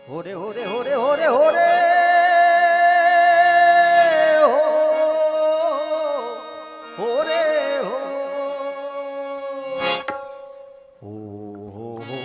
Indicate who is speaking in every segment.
Speaker 1: होरे होरे होरे होरे होरे हो होरे हो हो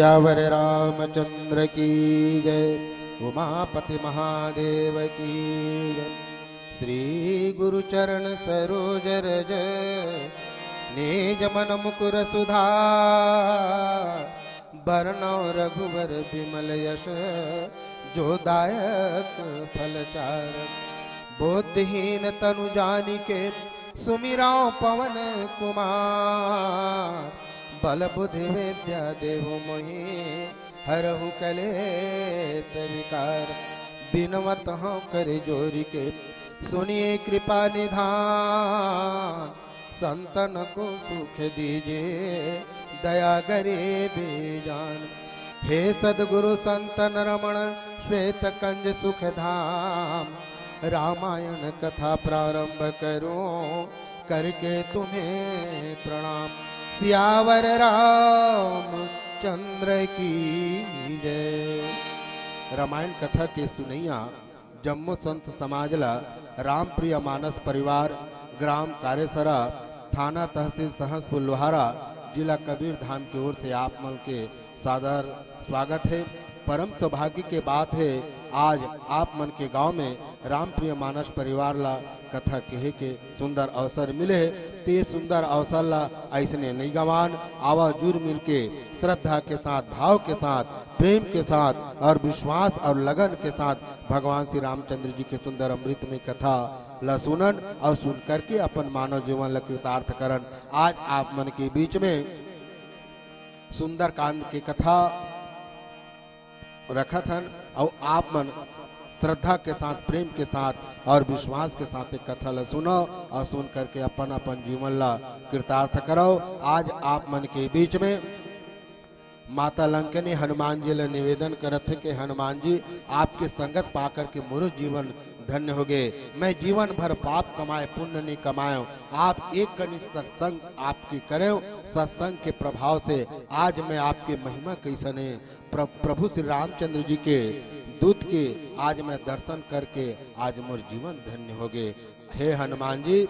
Speaker 2: सियावर रामचंद्र की जय। उमापति महादेव की जय। श्री गुरु चरण सरोज रज निज मन मुकुर सुधार। बरनौ रघुवर विमल यश जो दायक फलचार। बुद्धिहीन तनु जानिके सुमिरौ पवन कुमार। बल बुद्धि विद्या देहु मोहि हरहु कलेश विकार। बिनवत हूँ करे जोरी के सुनिए कृपा निधान। संतन को सुख दीजिए दया गरीब जान। हे सद्गुरु संतन रमण श्वेत कंज सुख धाम। रामायण कथा प्रारंभ करूं करके तुम्हें प्रणाम। सियावर राम चंद्र की जय। रामायण कथा के सुनैया जम्मू संत समाजला राम प्रिय मानस परिवार ग्राम कार्यसरा थाना तहसील सहसपुर लोहारा जिला कबीर धाम की ओर से आप मन के सादर स्वागत है। परम सौभाग्य के बात है आज आप मन के गांव में राम प्रिय मानस परिवार ला कथा कहे के सुंदर अवसर मिले है। ते सुंदर अवसर ला ऐसने नहीं गवान आवा जुर मिल के श्रद्धा के साथ भाव के साथ प्रेम के साथ और विश्वास और लगन के साथ भगवान श्री रामचंद्र जी के सुंदर अमृत में कथा ला सुनन और सुन करके अपन मानव जीवन ला कृतार्थ करन। आज आप मन के बीच में सुंदर कांड की कथा रखत हन और आप मन श्रद्धा के साथ प्रेम के साथ और विश्वास के साथ एक कथा ला सुनो और सुन करके अपन अपन जीवन ला कृतार्थ करो। आज आप मन के बीच में माता लंकनी हनुमान जी ला निवेदन करत है कि हनुमान जी आपके संगत पाकर के मोर जीवन धन्य हो गए। मैं जीवन भर पाप कमाए पुण्य नहीं कमायो। आप एक कनी सत्संग आपकी करे सत्संग के प्रभाव से आज मैं आपके महिमा कैसन है प्रभु श्री रामचंद्र जी के दूत के आज मैं दर्शन करके आज मोर जीवन धन्य हो गए। हे हनुमान जी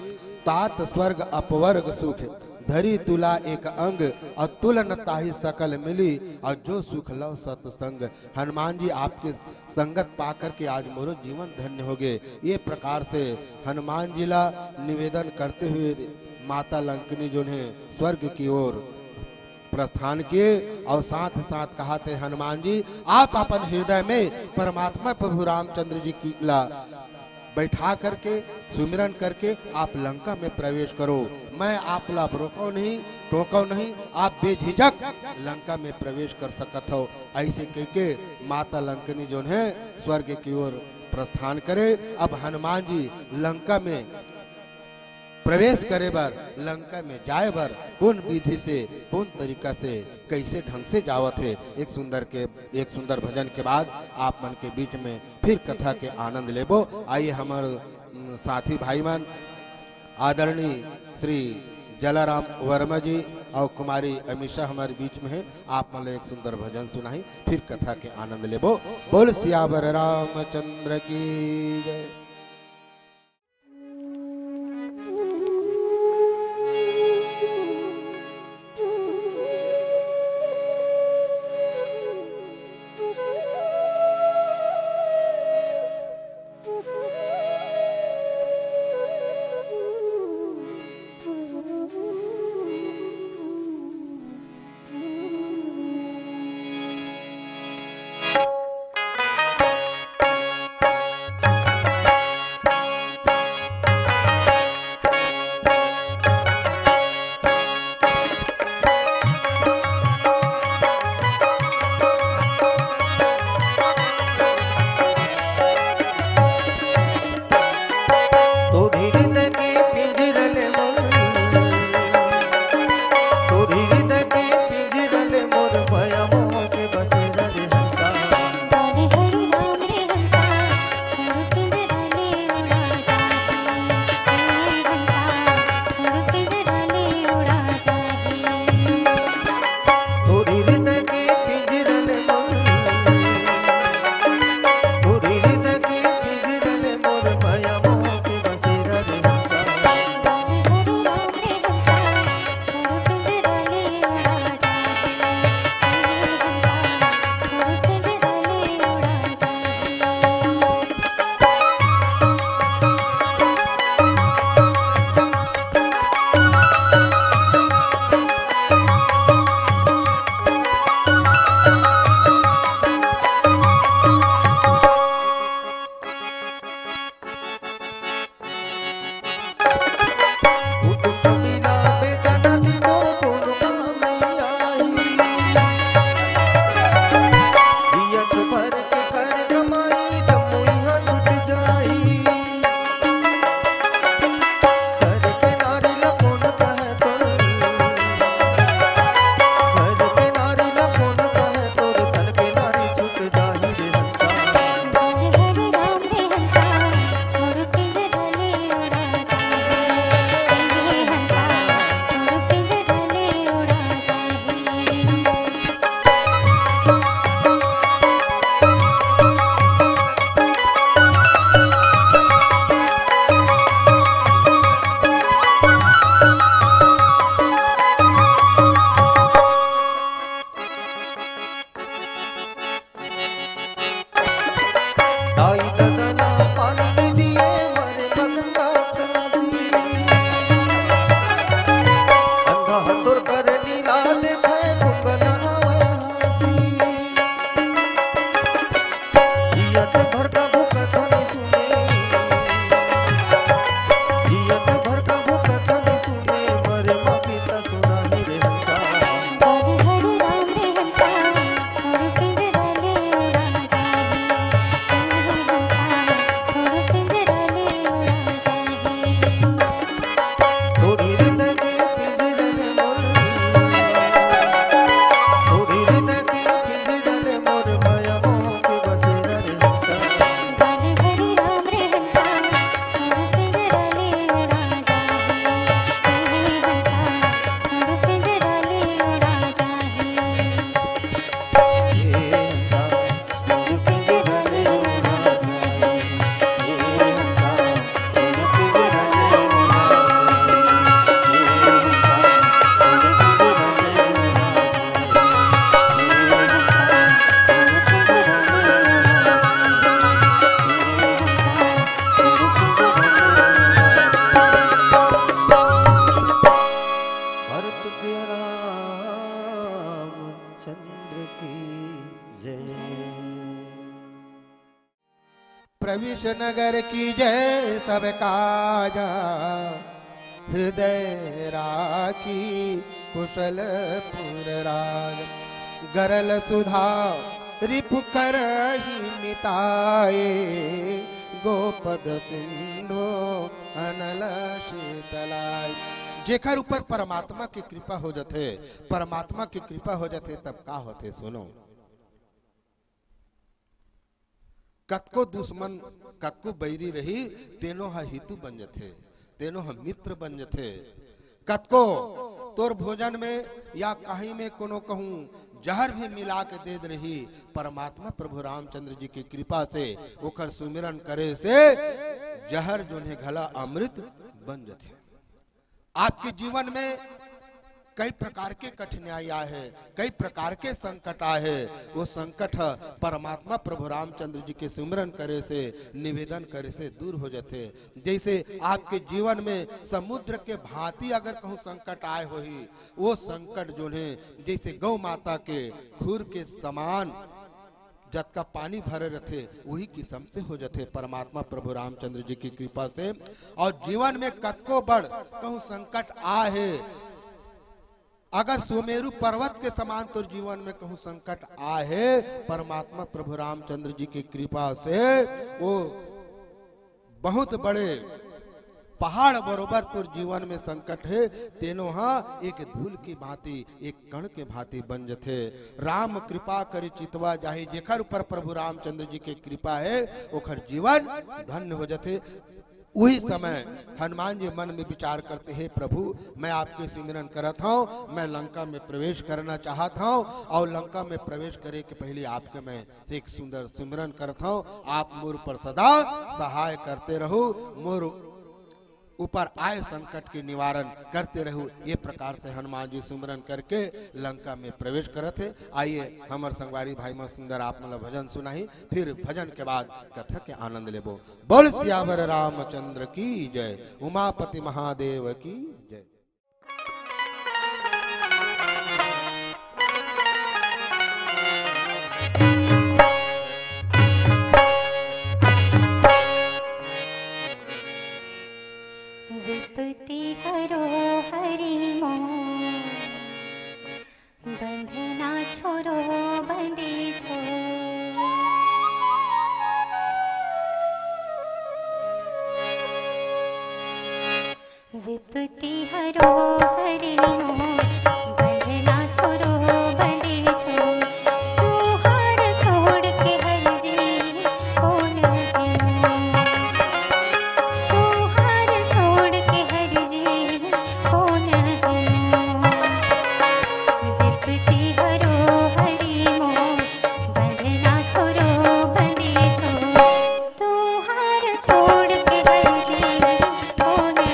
Speaker 2: तात स्वर्ग अपवर्ग सुख धरी तुला एक अंग और तुलन ताहि सकल मिली और जो सुख लव सत्संग। हनुमान जी आपके संगत पाकर के आज मोरो जीवन धन्य हो गए। ये प्रकार से हनुमान जी ला निवेदन करते हुए माता लंकनी जो है स्वर्ग की ओर प्रस्थान किए और साथ साथ कहा थे हनुमान जी आप अपन हृदय में परमात्मा प्रभु रामचंद्र जी की ला बैठा करके सुमिरन करके आप लंका में प्रवेश करो। मैं आप ला रोको नहीं टोको नहीं आप बेझिझक लंका में प्रवेश कर सकत हो। ऐसे कह के माता लंकनी जो है स्वर्ग की ओर प्रस्थान करे। अब हनुमान जी लंका में प्रवेश करे बर लंका में जाए बर कौन विधि से कौन तरीका से कैसे ढंग से जावत है। एक सुंदर भजन के बाद आप मन के बीच में फिर कथा के आनंद लेबो। आइए हमारे साथी भाई मन आदरणीय श्री जलाराम वर्मा जी और कुमारी अमीषा हमारे बीच में है। आप मन एक सुंदर भजन सुनाई फिर कथा के आनंद लेबो। बोल सियावर रामचंद्र की जय।
Speaker 1: दाई ददना पानी दिए मरे मगना कासी अंधा हतुर कर नीला देखे कुंगना हासी जियत भर का भूख धनी सुने जियत भर का भूख धनी सुने मरे मपिता सुना ही रे हंसा
Speaker 3: हरि हरि राम रे हंसा छोड़ पिंजरा ले उड़ा जाही छोड़ पिंजरा ले उड़ा जाही
Speaker 1: थोड़ी रीत के पिंजरे में मोर थोड़ी रीत के पिंजरे में मोर माया मोह के बसेरा रे हंसा
Speaker 3: हरि हरि राम रे हंसा छोड़ पिंजरा ले उड़ा जाही हंसा छोड़ पिंजरा ले उड़ा जाही
Speaker 1: ये हंसा छोड़ पिंजरा ले उड़ा जाए ये हंसा छोड़ पिंजरा ले उड़ा भरत प्रिय राम चंद्र की जय
Speaker 2: प्रविश नगर की जय सब काजा हृदय राखी कुशल पुर राज गरल सुधा रिपु कर ही मिताए गोपद सिंधु अनल शीतलाय। जेकर ऊपर परमात्मा की कृपा हो जाते, परमात्मा की कृपा हो जाते तब का होते सुनो। कतको दुश्मन कतको बैरी रही तेनो हा हितु बन जथे, तेनो हा मित्र बन जथे। कतको तोर भोजन में या कहीं में कोनो कहूं जहर भी मिला के दे रही, परमात्मा प्रभु रामचंद्र जी की कृपा से ओकर सुमिरन करे से जहर जो है घला अमृत बन जथे। आपके जीवन में कई प्रकार के कठिनाई आए हैं, कई प्रकार के संकट आए हैं। वो संकट परमात्मा प्रभु रामचंद्र जी के सुमिरन करे से, निवेदन करे से दूर हो जाते। जैसे आपके जीवन में समुद्र के भांति अगर कहूँ संकट आए हो ही, वो संकट जो है जैसे गौ माता के खुर के समान जत का पानी भरे रहते वही किस्म से हो जाते परमात्मा प्रभु रामचंद्र जी की कृपा से। और जीवन में कतको बड़ कहूँ संकट आए, अगर सुमेरु पर्वत के समान तो जीवन में कहूँ संकट आए, परमात्मा प्रभु रामचंद्र जी की कृपा से वो बहुत बड़े पहाड़ बरोबर तो जीवन में संकट है तेनो हाँ एक धूल की भांति, एक कण के भांति बन जथे। राम कृपा करी चितवा जाहि, जेकर ऊपर प्रभु रामचंद्र जी की कृपा है ओकर जीवन धन्य हो जथे। वही समय हनुमान जी मन में विचार करते हैं, प्रभु मैं आपके सिमरन करत हूँ, मैं लंका में प्रवेश करना चाहता हूँ और लंका में प्रवेश करे के पहले आपके मैं एक सुंदर सिमरन करता हूँ। आप मोर पर सदा सहाय करते रहो, मोर ऊपर आए संकट के निवारण करते रहो। ये प्रकार से हनुमान जी सुमरन करके लंका में प्रवेश करते। आइए हमार संगवारी भाई मन सुंदर आप मतलब भजन सुनाही, फिर भजन के बाद कथा के आनंद लेबो। बोल सियावर रामचंद्र की जय, उमापति महादेव की जय।
Speaker 3: विपत्ति हरो हरि मोह, बंधना छोड़ो बंदी छोड़। विपत्ति हरो हरि मोह, बंधना छोड़ो बंदी छोड़। तू हार छोड़ के हर जी कौन है, तू हार छोड़ के हर जी कौन है। विपत्ति हरो हरि मोह, बंधना छोड़ो बंदी छोड़। तू हार छोड़ के हर जी कौन है।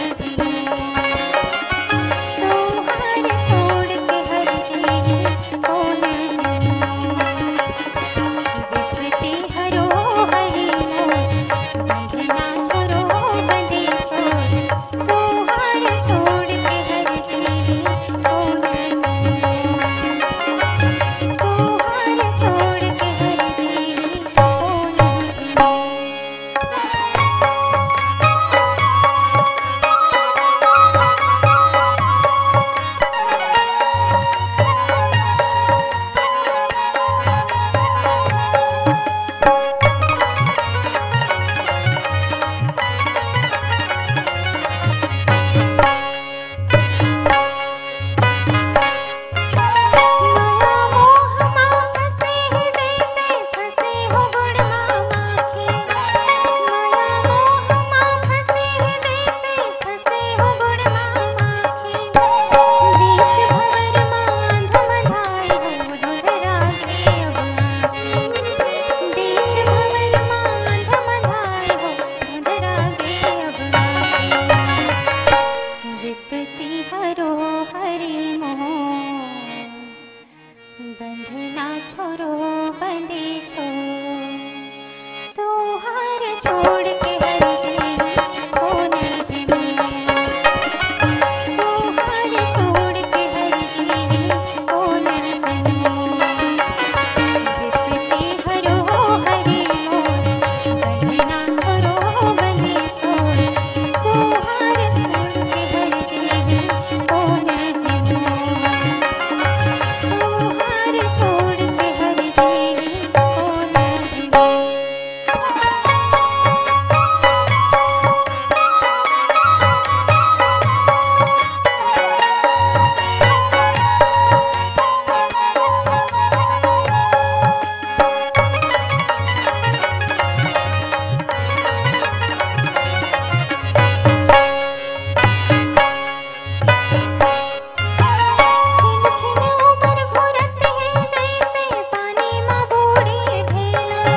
Speaker 3: छोड़ के हर जी कौन है मेरा त्योहार छोड़ के हर जी कौन है मेरा विपत्ति हरो हरि मोर बंधना छोड़ो बंधे छोड़ त्योहार छोड़ के हर जी कौन है मेरा त्योहार छोड़ के हर जी कौन है छिन छिन उमर घुरत है जैसे पानी माँ बूढ़ी ढेला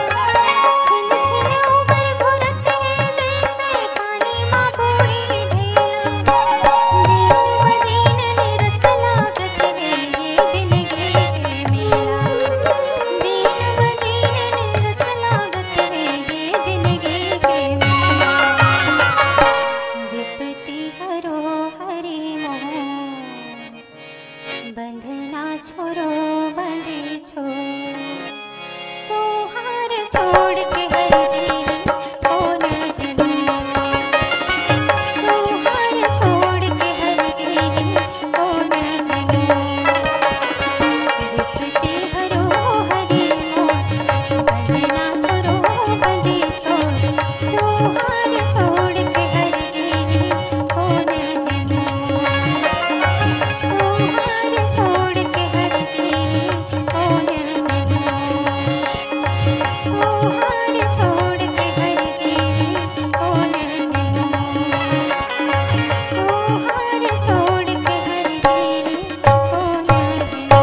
Speaker 3: छिन छिन उमर घुरत है जैसे पानी माँ बूढ़ी ढेला दिन ब दिन निरस लागत है ये जिंदगी के मेला दिन ब दिन निरस लागत है ये जिंदगी के मेला विपत्ति हरो हरि मोह बंधना छोड़ो बंधे छोड़ त्योहार छोड़ के हर जी कौन है मेरा त्योहार छोड़ के हर जी कौन है मेरा विपत्ति हरो हरि मोर बंधना छोड़ो बंधे छोड़ त्योहार छोड़ के हर जी कौन है मेरा त्योहार छोड़ के हर जी कौन है मेरा त्योहार छोड़ के हर जी कौन है मेरा त्योहार छोड़ के हर जी कौन है मेरा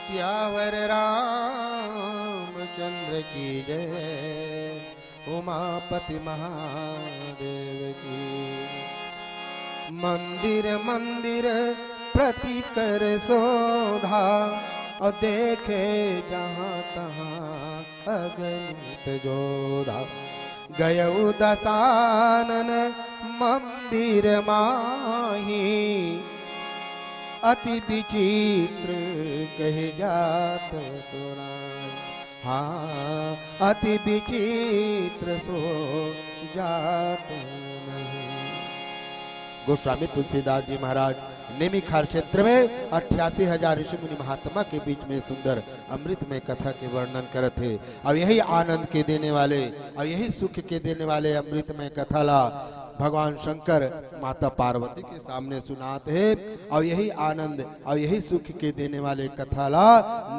Speaker 2: सियावर रामचंद्र की जय उमापति महादेव की मंदिर मंदिर प्रति कर शोधा और देखे जहाँ तहाँ अगणित जोधा गयउ दशानन मंदिर माही अति विचित्र कह जात सुनाई हाँ अति विचित्र सो जात नहीं। गोस्वामी तुलसीदास जी महाराज नेमिखार क्षेत्र में 88,000 ऋषि मुनि महात्मा के बीच में सुंदर अमृतमय कथा के वर्णन करत थे। अब यही आनंद के देने वाले और यही सुख के देने वाले अमृतमय कथा ला भगवान शंकर माता पार्वती के सामने सुनाते हैं। और यही आनंद और यही सुख के देने वाले कथा ला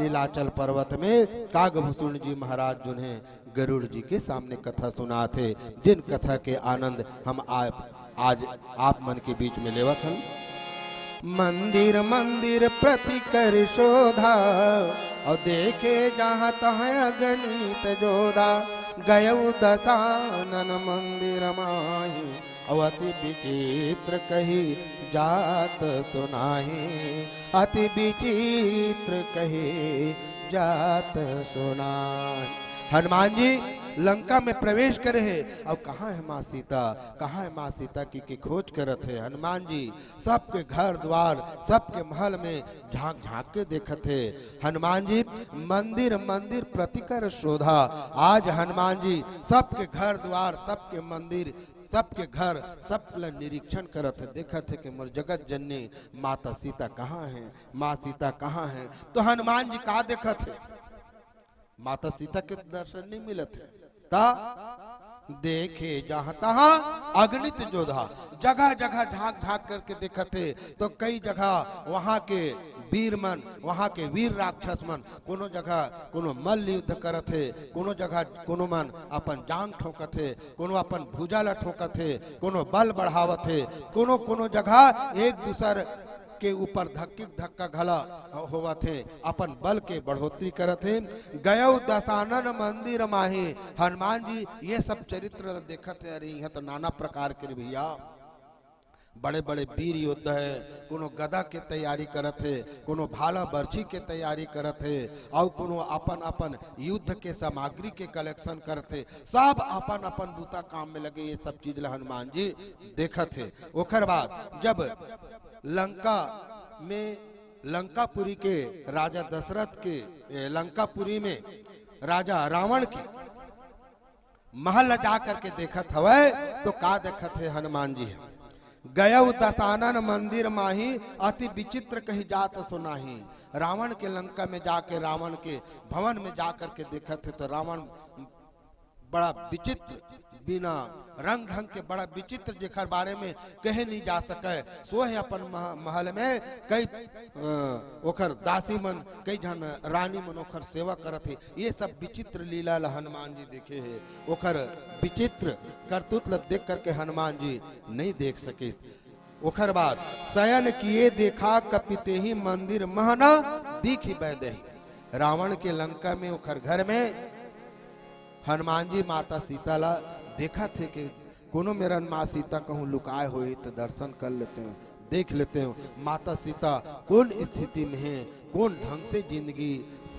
Speaker 2: नीलाचल पर्वत में कागभूषण जी महाराज जिन्हें गरुड़ जी के सामने कथा सुनाते, जिन कथा के आनंद हम आज आप मन के बीच में लेवत हन। मंदिर मंदिर प्रति कर शोधा और देखे जहाँ तहाँ अगणित जोधा गयउ दशानन मंदिर माही अति विचित्र कही जात सुनाही अति विचित्र कही जात सुनाही। हनुमान जी लंका में प्रवेश करे है। अब कहाँ है माँ सीता, कहाँ है माँ सीता की खोज करत है। हनुमान जी सबके घर द्वार सबके महल में झांक झांक के देखत है। हनुमान जी मंदिर मंदिर प्रतिकर शोधा। आज हनुमान जी सबके घर द्वार सबके मंदिर सबके घर सबके निरीक्षण करत है, देखत है कि मोर जगत जननी माता सीता कहाँ है, माँ सीता कहाँ है। तो हनुमान जी का देखत है, माता सीता के दर्शन नहीं मिलत है। ता देखे जहाँ तहाँ अगणित जोधा, जगह जगह झांक झांक करके देखते तो कई जगह वहाँ के वीर मन, वहाँ के वीर राक्षस मन कोनो जगह कोनो मल्ल युद्ध करते, कोनो जगह कोनो मन अपन जांग ठोकते, कोनो अपन भुजा ला ठोकते, कोनो बल बढ़ावते, कोनो कोनो जगह एक दूसर के ऊपर धक्का घला होवा थे, अपन बल के बढ़ोतरी करते। गयौ दशानन मंदिर माही। हनुमान जी ये सब चरित्र देखते। अरे यहाँ तो नाना प्रकार के भैया बड़े बड़े वीर योद्धा है, कोनो गदा के तैयारी करत है, कोनो भाला बर्छी के तैयारी करत है, और कोनो अपन अपन युद्ध के सामग्री के कलेक्शन करते, सब अपन अपन बूता काम में लगे। ये सब चीज हनुमान जी देखत है। ओकर बाद जब लंका में लंकापुरी के राजा दशरथ के लंकापुरी में राजा रावण के महल जा करके देखत हवे तो का देखत है हनुमान जी गयउ दशानन मंदिर माही अति विचित्र कही जात सुनाही। रावण के लंका में जाके रावण के भवन में जाकर के देखत है तो रावण बड़ा विचित्र बिना रंग ढंग के बड़ा विचित्र जेकर बारे में कहे नहीं जा सके। सो है अपन महल में कई ओखर दासी मन कई जन रानी मन ओखर सेवा करत है। ये सब विचित्र लीला हनुमान जी देखे है। ओखर विचित्र करतूत देख करके हनुमान जी नहीं देख सके। ओखर बाद शयन किए देखा कपिते ही मंदिर महना दीखी बैदही। रावण के लंका में ओखर घर में हनुमान जी माता सीता ला देखा थे कि कोनो मेरा माँ सीता कहूँ लुकाए हुए तो दर्शन कर लेते हैं, देख लेते हैं माता सीता कौन स्थिति में है, कौन ढंग से जिंदगी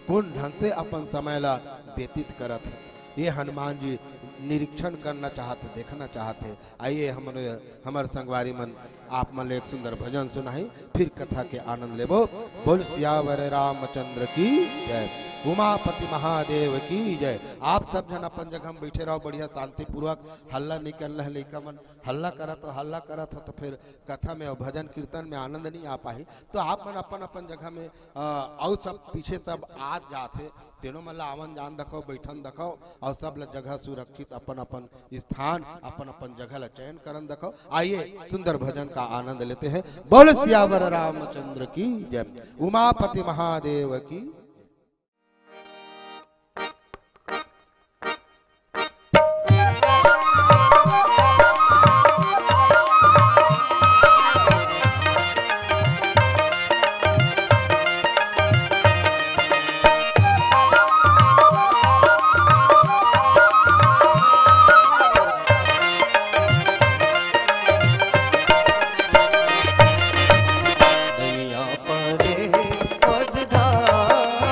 Speaker 2: कौन ढंग से अपन समय ला व्यतीत करत है। ये हनुमान जी निरीक्षण करना चाहते, देखना चाहते। आइए हमारे संगवारी मन आप मन एक सुंदर भजन सुनाई, फिर कथा के आनंद लेबो। बोल सियावर रामचंद्र की जय, उमापति महादेव की जय। आप सब जन अपन जगह में बैठे रहो, बढ़िया शांति पूर्वक। हल्ला नहीं कर रहा लड़का मन, हल्ला करत हो तो फिर कथा में और भजन कीर्तन में आनंद नहीं आ पाही। तो आप मन अपन अपन जगह में और सब पीछे सब आज जाते तीनों मतलब आवन जान दखो, बैठन दखो, और सब ल जगह सुरक्षित अपन अपन स्थान अपन अपन जगह ला चयन करन दखो। आइए सुंदर भजन का आनंद लेते हैं। बोल सियावर रामचंद्र की जय, उमापति महादेव की।
Speaker 1: नैया परे अजधार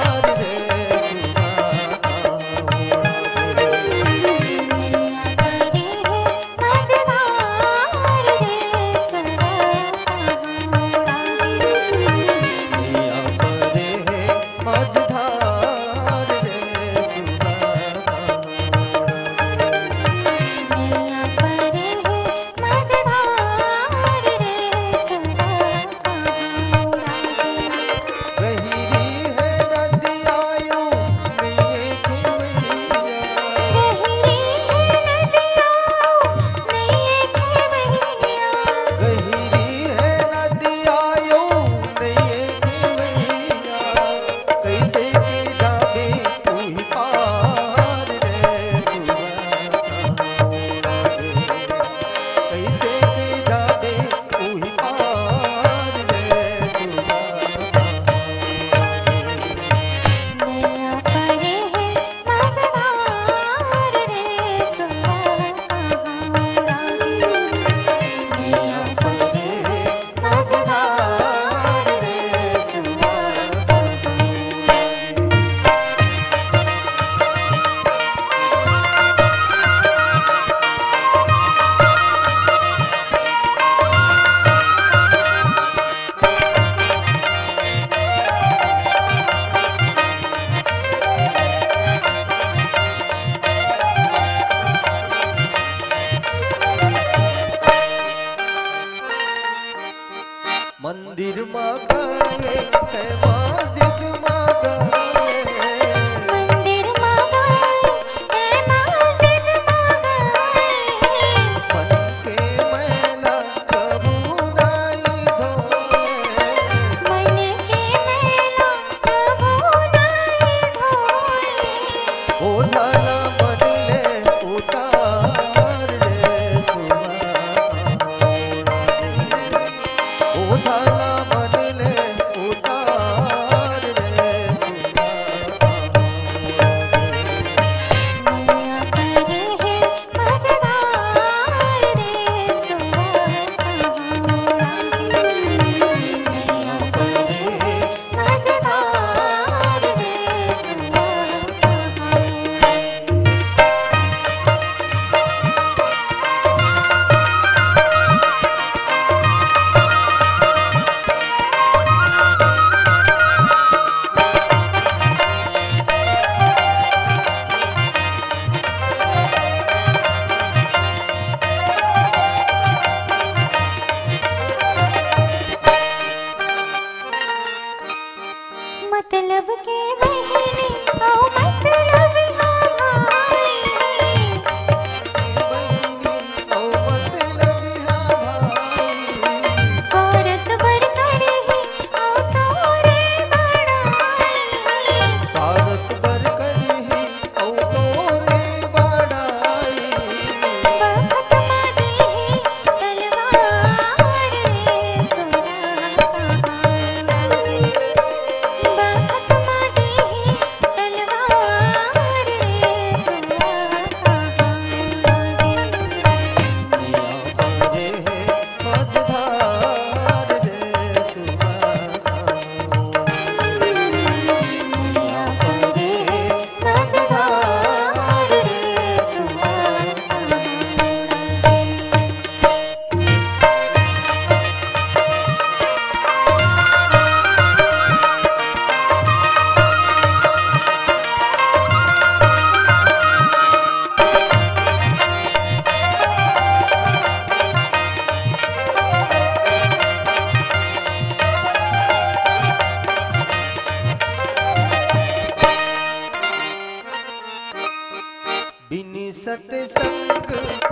Speaker 1: बिन सत्संग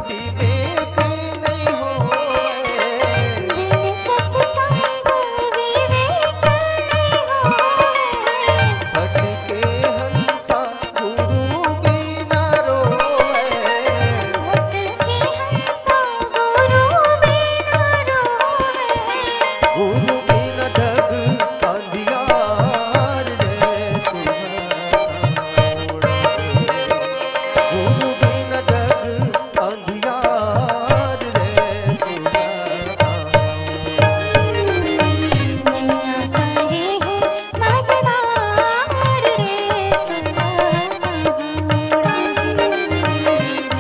Speaker 1: विवेक नहीं होए,
Speaker 3: बिन सत्संग विवेक नहीं होए,
Speaker 1: भटके हंसा गुरु बिना रोए,
Speaker 3: भटके हंसा गुरु बिना रोए,
Speaker 1: गुरु बिना जग अंधियार रे सुहावड़ा, गुरु बिना जग अंधियार रे सुहावड़ा।
Speaker 3: नैया करे है मझधार रे सुहावड़ा,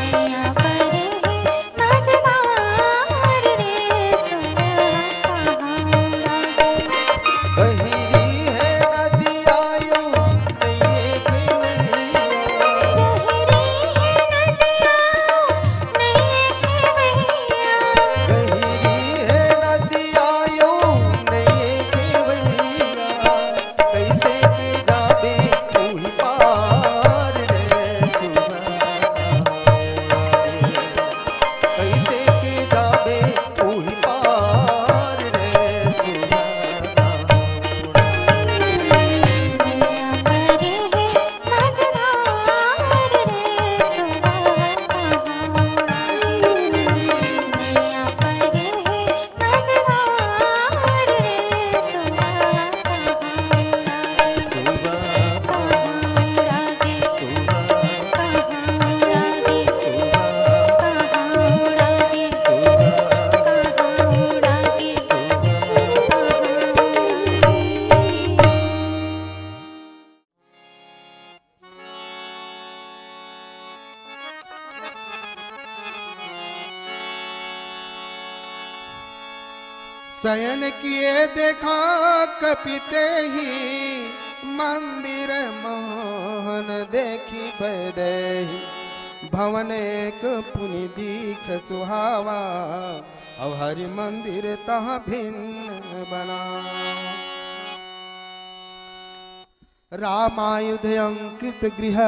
Speaker 3: नैया करे है मझधार रे सुहावड़ा।
Speaker 1: गहिरी है नदियाँ नैये खेवैया,
Speaker 3: गहरी है नदियाँ नैये खेवैया,
Speaker 1: गहिरी है नदियाँ नैये खेवैया, कैसे के जाबे तूही पार रे सुहावड़ा, कैसे के जाबे तूही पार रे सुहावड़ा।
Speaker 3: नैया करे है मझधार रे सुहावड़ा, नैया करे है मझधार रे सुहावड़ा।
Speaker 2: शयन किए देखा कपिते ही मंदिर मोहन देखी बैदेही भवन एक पुनि दीख सुहावा अब हरि मंदिर तहाँ भिन्न बना रामायुध अंकित गृह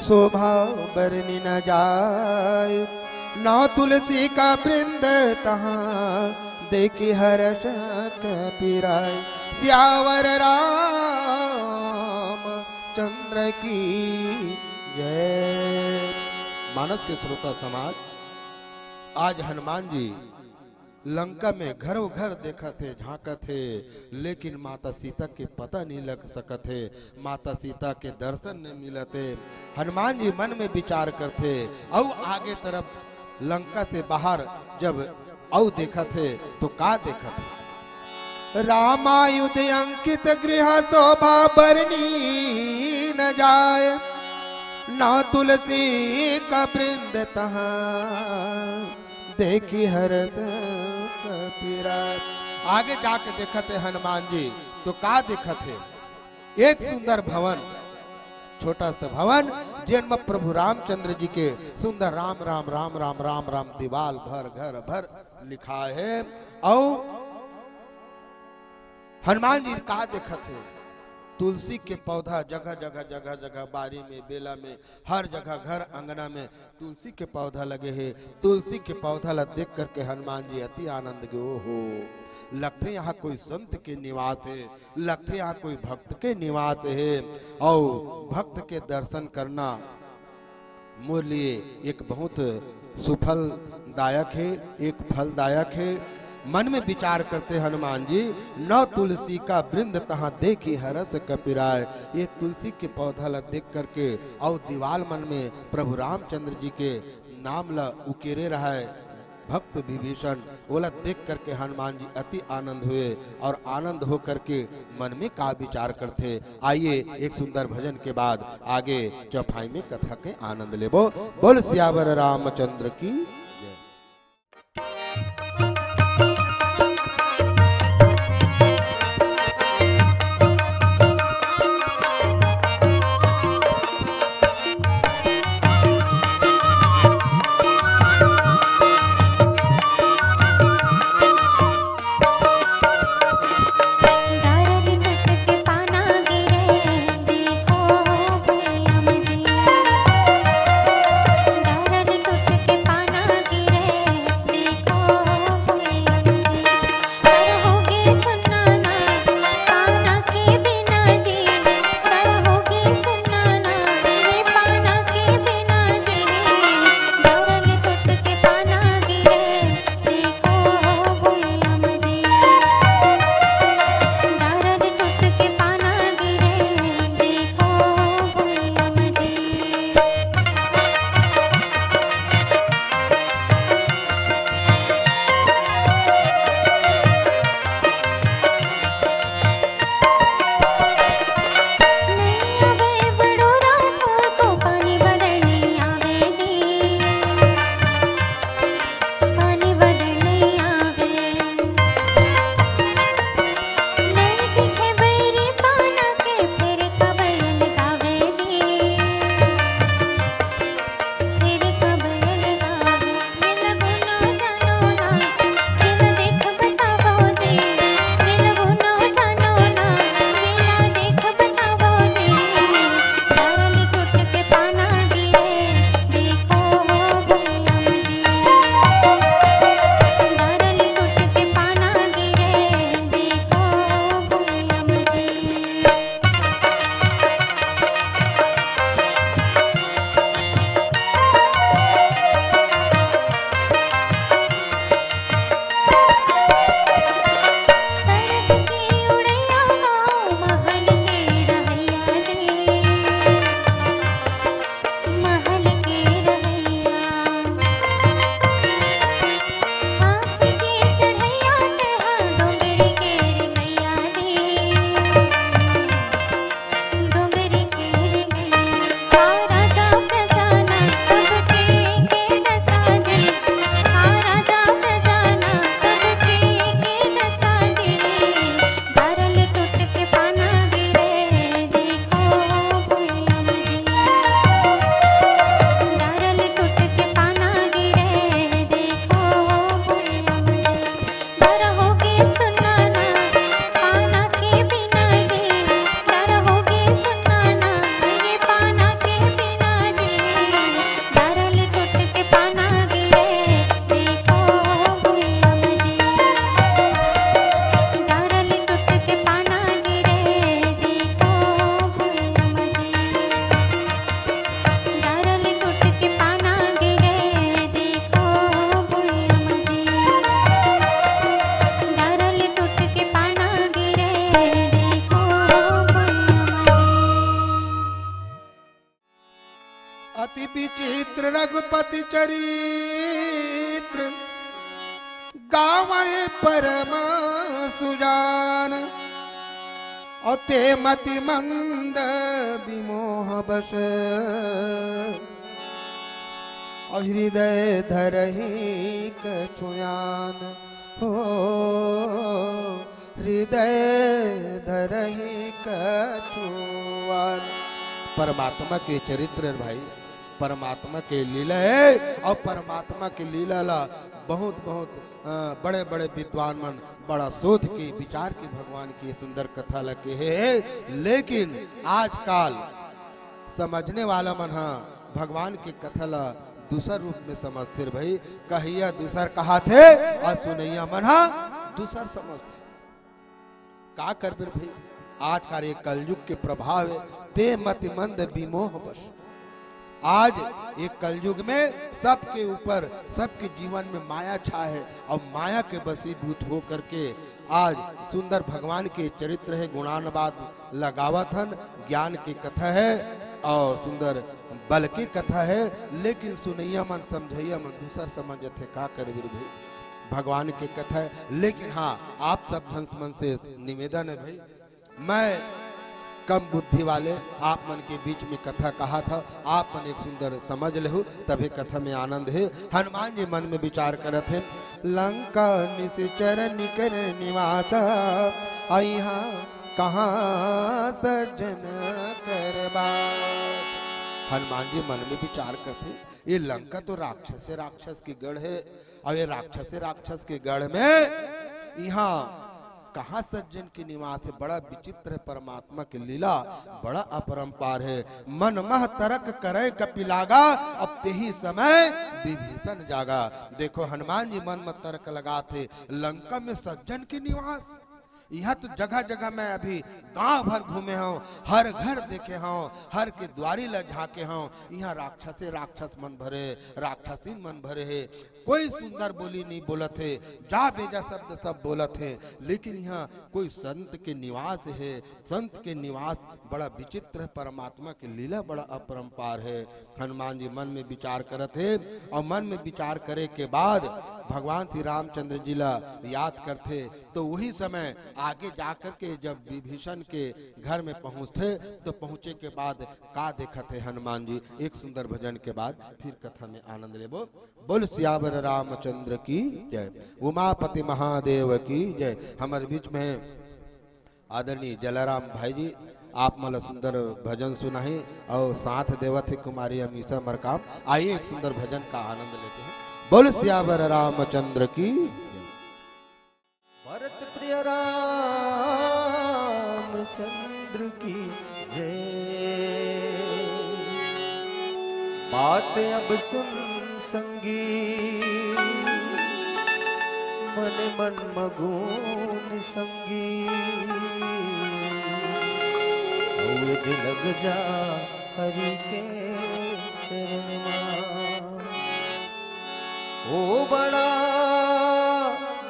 Speaker 2: शोभा बरनी न जाय नौ तुलसी का वृंद तहाँ देखी हर्ष कपिराय सियावर राम चंद्र की जय। मानस के श्रोता समाज, आज हनुमान जी लंका में घरों घर देखा थे झांका थे, लेकिन माता सीता के पता नहीं लग सका थे, माता सीता के दर्शन नहीं मिला थे। हनुमान जी मन में विचार करते और आगे तरफ लंका से बाहर जब औ देखा थे तो का देखा थे रामायुध अंकित गृह शोभा बरनी न जाए ना तुलसी का वृंद तहाँ देखी हर्ष कपिराय। आगे जाके देखा थे हनुमान जी तो का देखा थे एक सुंदर भवन, छोटा सा भवन जिनमें प्रभु रामचंद्र जी के सुंदर राम राम राम राम राम राम दीवाल भर घर भर लिखा है। और हनुमान जी कहा देखा थे तुलसी के पौधा जगह जगह जगह जगह बारी में बेला में हर जगह घर अंगना में तुलसी के पौधा लगे हैं। तुलसी के पौधा ला देख करके हनुमान जी अति आनंद के ओहो लगते यहाँ कोई संत के निवास है, लगते यहाँ कोई भक्त के निवास है और भक्त के दर्शन करना मोर लिए एक बहुत सुफलदायक है, एक फलदायक है। मन में विचार करते हनुमान जी नौ तुलसी का वृंद तहाँ देखी हरस कपिराय। ये तुलसी के पौधा ला देख करके और दीवाल मन में प्रभु रामचंद्र जी के नाम ला उकेरे रहा है भक्त विभीषण, ओला देख करके हनुमान जी अति आनंद हुए और आनंद हो करके मन में का विचार करते। आइए एक सुंदर भजन के बाद आगे चौपाई में कथा के आनंद लेबो। बोल सियावर रामचंद्र की जय। अति विचित्र रघुपति चरित्र गावे परम सुजान और ते मति मंद विमोह बस और हृदय धरहि कछुयान हो हृदय धरहि कछुयान। परमात्मा के चरित्र भाई, परमात्मा के लीला है और परमात्मा के लीला ला बहुत बहुत बड़े बड़े विद्वान मन बड़ा शोध के विचार के भगवान की सुंदर कथा लगे है। लेकिन आजकल समझने वाला मन भगवान की कथा ला दूसर रूप में समझते भाई। कहिया दूसर कहा थे और सुनैया मन दूसर समझते का कर भाई। आज का ये कलयुग के प्रभाव है ते मति मंद विमोह बस। आज एक कलयुग में सबके ऊपर सबके जीवन में माया छा है और माया के बसीभूत हो करके आज सुंदर भगवान के चरित्र है गुणानुवाद लगावत हन। ज्ञान की कथा है और सुंदर बल की कथा है। लेकिन सुनैया मन समझैया मन दूसर समझते थे का कर भाई। भगवान की कथा है लेकिन हाँ आप सब हंस मन से निवेदन है भाई, मैं कम बुद्धि वाले आप मन के बीच में कथा कहा था, आप मन एक सुंदर समझ ले हो तभी कथा में आनंद है। हनुमान जी मन में विचार करत है लंका निश्चर निकर निवास यहाँ कहाँ सज्जन करबा। हनुमान जी मन में विचार करते ये लंका तो राक्षस की गढ़ है और ये राक्षस के गढ़ में यहाँ कहाँ सज्जन के निवास है। बड़ा विचित्र है परमात्मा की लीला, बड़ा अपरंपार है। मन मह तरक करे कपिलागा अब ते ही समय विभीषण जागा। देखो हनुमान जी मन में तर्क लगाते लंका में सज्जन के निवास। यहाँ तो जगह जगह मैं अभी गांव भर घूमे हूँ, हर घर देखे हूँ, हर के द्वारी ल झाके हूँ। यहाँ राक्षस मन भरे राक्षसी मन भरे है। कोई सुंदर बोली नहीं बोलत है, जा बेजा शब्द सब बोलत है। लेकिन यहाँ कोई संत के निवास है। संत के निवास बड़ा विचित्र है। परमात्मा की लीला बड़ा अपरंपार है। हनुमान जी मन में विचार करत है और मन में विचार करे के बाद भगवान श्री रामचंद्र जी ला याद करते। तो वही समय आगे जाकर के जब विभीषण के घर में पहुंचते तो पहुंचे के बाद का देखते हनुमान जी। एक सुंदर भजन के बाद फिर कथा में आनंद लेबो। बोल सियावर रामचंद्र की जय, उमापति महादेव की जय। हमारे बीच में आदरणीय जलाराम भाई जी आप मला सुंदर भजन सुनाई और साथ देवत है कुमारी अमीषा मरकाम। आइए एक सुंदर भजन का आनंद लेते हैं। बोल सियावर रामचंद्र की।
Speaker 1: भरत प्रिय रामचंद्र की जय। बात अब सुन संगी मन मन मगुन संगी। उद लग जा हरि के चरण में। ओ बड़ा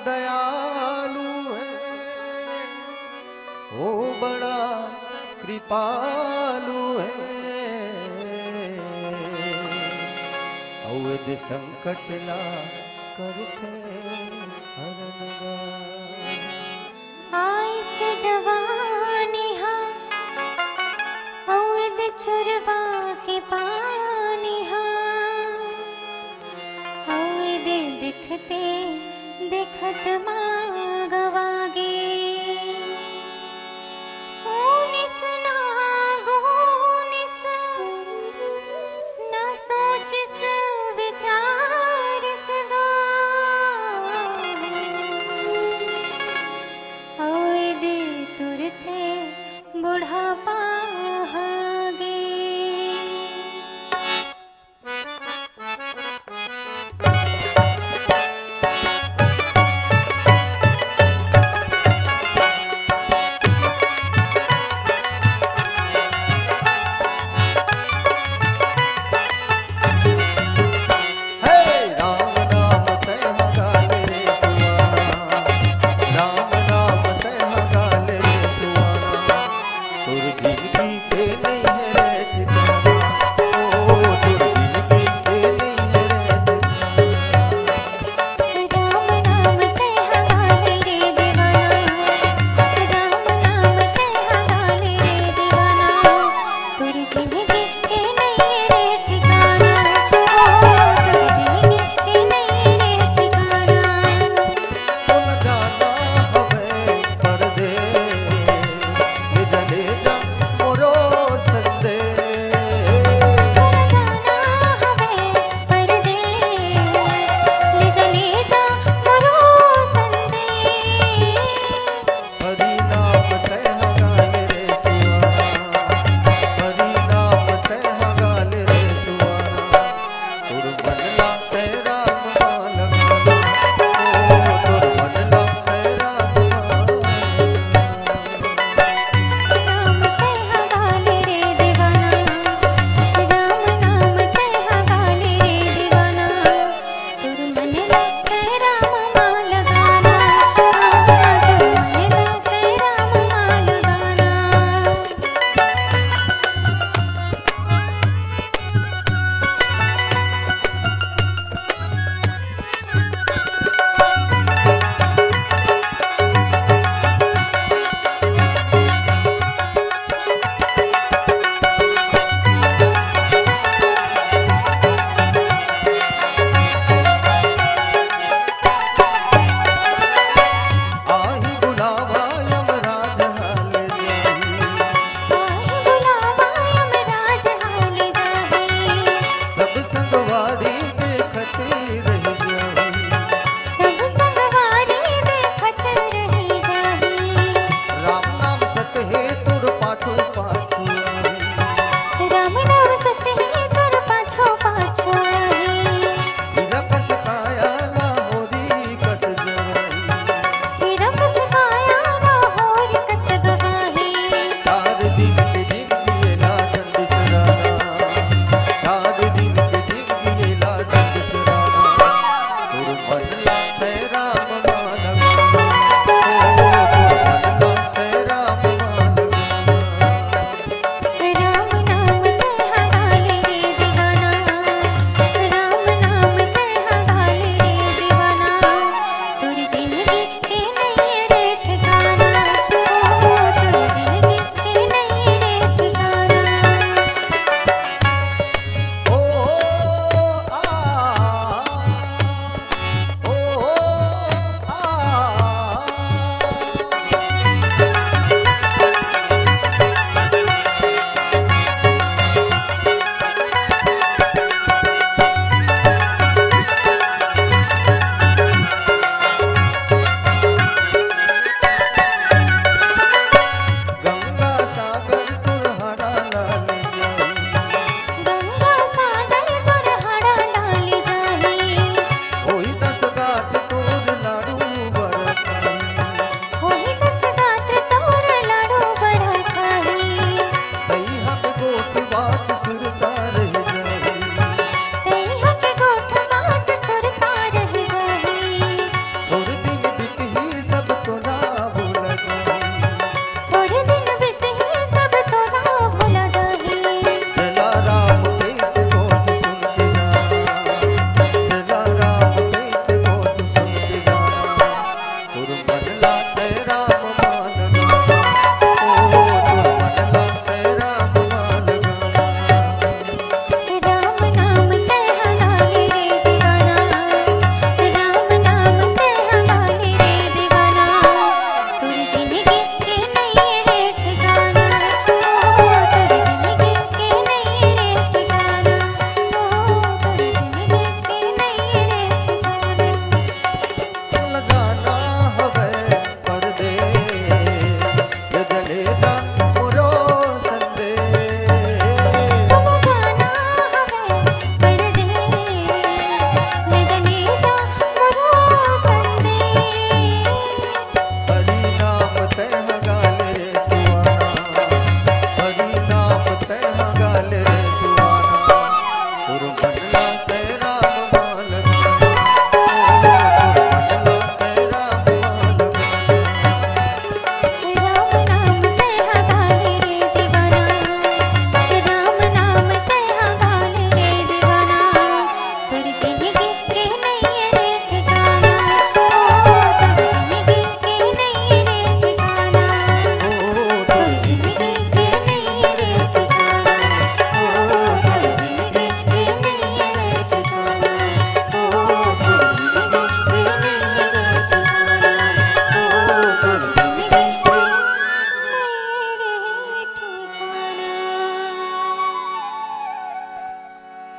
Speaker 1: दयालु है, ओ बड़ा कृपालु है। अवध संकट ला करते हरनगा।
Speaker 3: आइस जवानी हाँ अवध चुरवा के पानी हाँ। अवध दिखते दिखत मागवागे। ओनिस ना गोनिस ना सोचिस विचारिस गा। अवध तुरते बुढ़ापा हागे।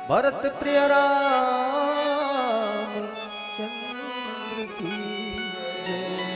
Speaker 1: भरत प्रिय राम चंद्र की जय।